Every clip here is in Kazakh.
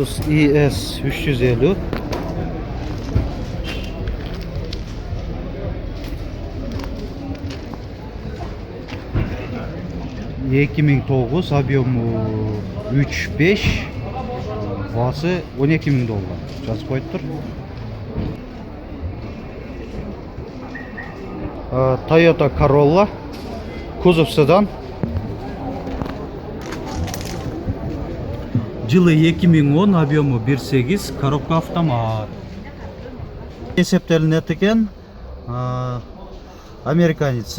Lexus IS 350. $2009, объемы 3.5, бағасы $12.000 жазып қойып тұр. Toyota Corolla, кузов седан. Жылы 2010, объемы 1.8, коробка автомат. Есептелінет екен, американец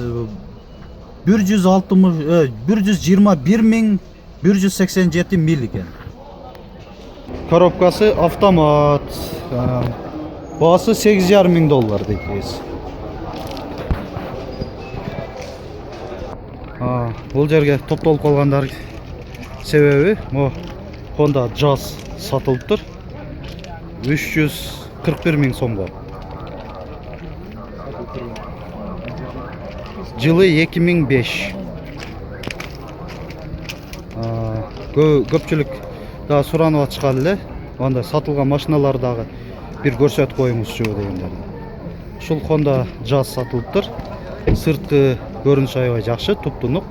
121.187 миль екен. Коробкасы автомат. Бағасы $8.500 дейді. Бұл жерге топталып қалғандар себебі Honda Jazz сатылып тұр. 341.000 сомға. Жылы 2005. Көпчілік сұранып атышқалы, онда сатылған машиналардағы бір көрсет қойыңыз жоо дегендер. Шул Honda Jazz сатылып тұр. Сыртқы көрініш аябай жақсы, тұп-тұнық.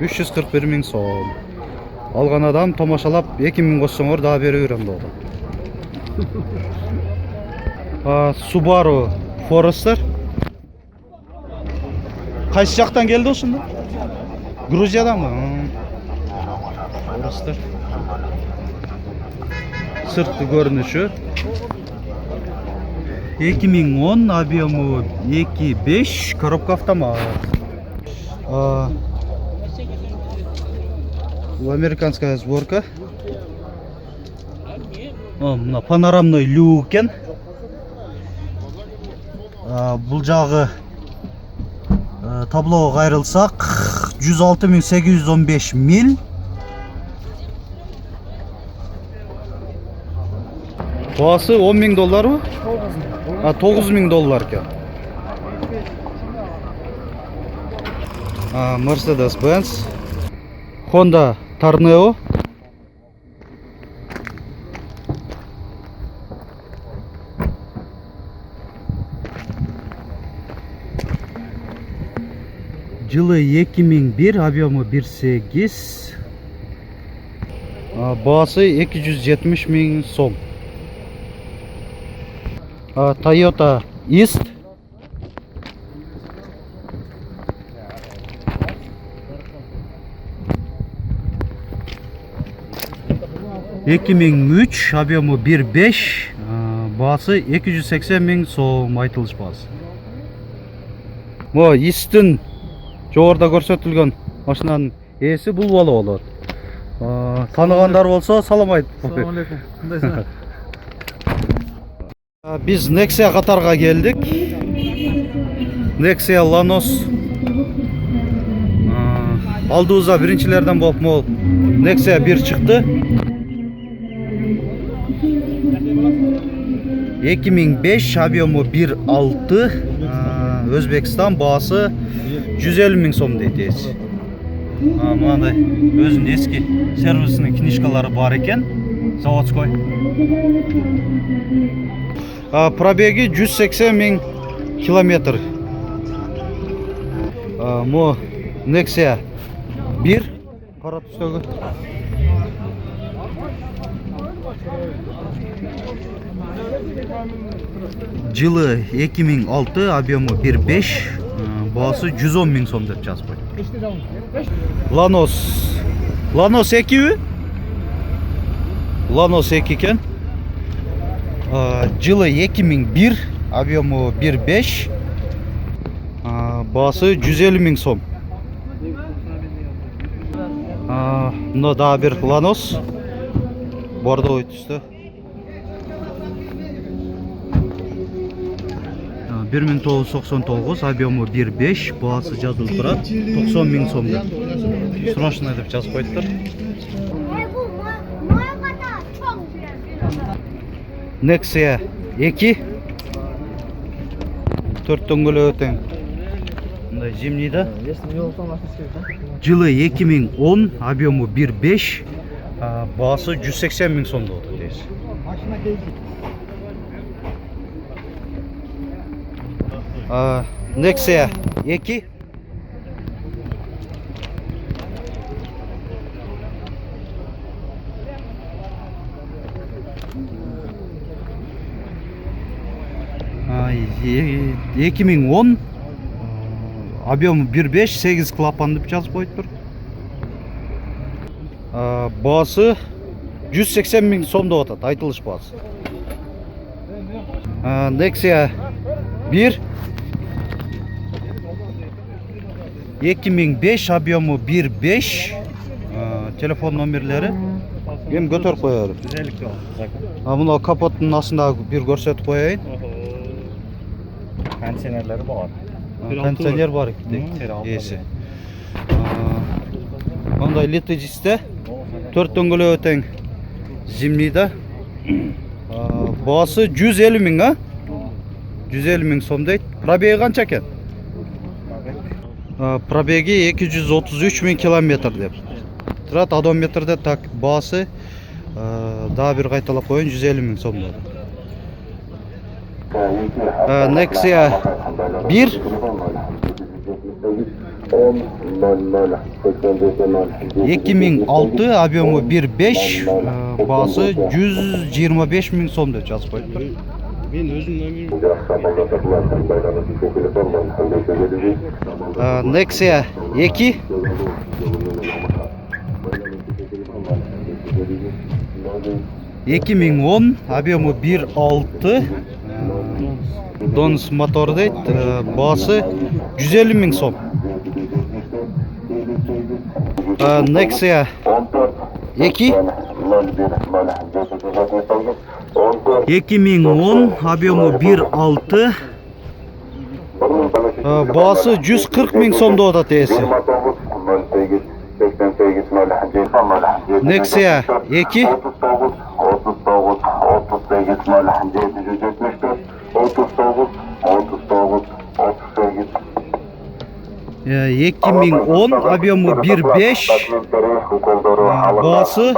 341.000 сом. Алған адам томашалап 2.000 қоссоңор да бері өрем болды. Subaru Forester. Қайсы жақтан келді осында? Грузиядан мы? Forester. Сыртқы көрініші. 2010, объемы 2.5, коробка автомат. Американская сборка. Панорамный люк екен. Бұл жағы таблоға қайрылсақ 106.815 миль. Бағасы $10.000 мы? $9.000 екен. Mercedes-Benz, Honda Tornado. Жылы 2001, объемы 1.8, бағасы $270.000 сом. Toyota East. $2003, объемы 1.5, бағасы $280.000 сом айтылыш бағасы. East'тің жоғарыда көрсетілген машинаның иесі бұл болады. Танығандар болса, салам айт. Салам алейкум. Қандайсың? Biz Nexia қатарға келдік. Nexia Lanos. Алдыуза біріншілерден болып мол. Nexia 1 шықты. 2005, объемы 1.6, Өзбекстан, бағасы $150.000 сом дейді. Мынандай өзінің ескі сервисінің книжкалары бар екен, заводской. Пробеги 180.000 километр. Nexia 1 қара түстегі. Жылы 2006, объемы 1.5, бағасы $110.000 сом деп жазып қойды. Lanos 2 Lanos 2 екен. Жылы 2001, объемы 1.5, бағасы $150.000 сом. Мына да бір Lanos бордовый түсті. 1999, объемы 1.5, бағасы жазылып тұрады, $90.000 сом деп. Срочно деп жазып қойдықтар. Nexia 2 4 дөңгелегі тең. Мындай зимний да. Жылы 2010, объемы 1.5, Baası 180 ming so'm bo'ldi deysiz. Nexia 2 2010 объемы 1.5 8 клапан деп жазып қойып тұр. Басы 180 мing сом деп атады, айтылыш басы. Nexia 1 2005 объемы 1.5 телефон номерлері ем көтеріп қояр. Мына капоттың астындағы бір көрсетіп қояйын. Кондиционерлері бар. Кондиционер бар есі. Ондай литті жісті 4 дөңгелек өтең зимнийда. Басы 150 мing, 150 мing сом дейді. Пробегі қанша екен? Пробегі 233 мing километр деп. Тұрат одометрде так басы daha bir қайталап қойын 150 мing сом дейді. Nexia 1 2006 объемы 1.5 басы 125 мing сом деп жазып қойып тұр. Мен өзім номерім. Nexia 2 2010 объемы 1.6 Dons motor дейді, басы 150 мing сом. Nexia 2 2010 объемы 1.6 басы 140 мing сом деп атады есі. Nexia 2 2010 объемы 1.5 басы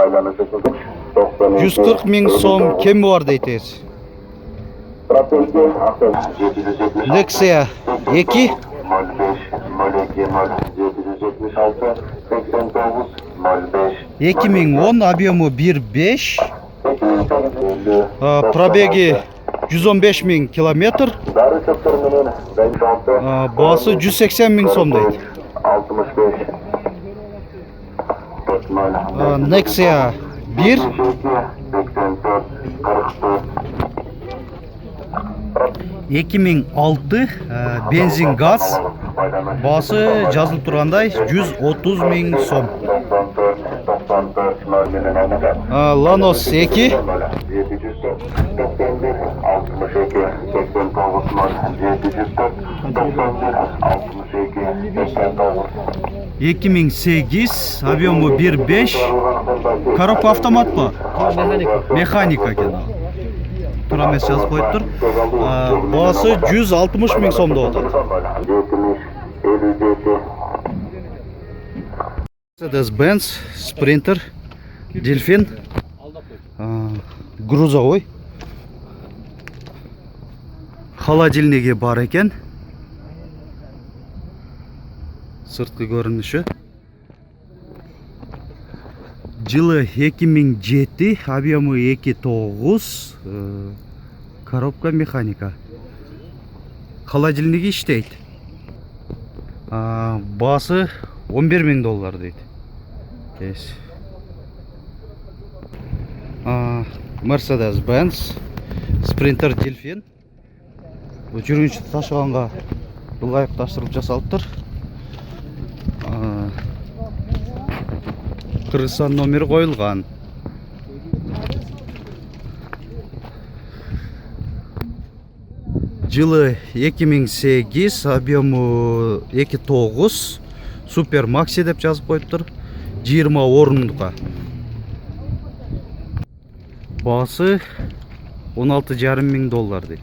140 мing сом кем бар дейді. Nexia 2 2010 объемы 1.5 пробеги 115 мing километр, басы 180 мing сом дейді. Nexia 1 2006 бензин газ, басы жазылып тұрғандай 130 мing сом. Lanos 2 2008 объемы 1.5 коробка автомат па? Механика екен. Тура емес жазып қойып тұр. Басы 160 мing сом деп атады. Mercedes-Benz Sprinter Delfin грузовой. Холодильнигі бар екен. Сыртқы көрініші. Жылы 2007, объемы 2.9, коробка механика. Холодильнигі іштейді. Басы 11 мing доллар дейді. Mercedes-Benz Sprinter Delfin. Жүргінші ташығанға лайық таштырып жасалып тұр. Қырғызстан номері қойылған. Жылы 2008, объемы 2.9, Super Maxi деп жазып қойып тұр. 20 орындыққа. Басы 16,5 мing доллар дейді.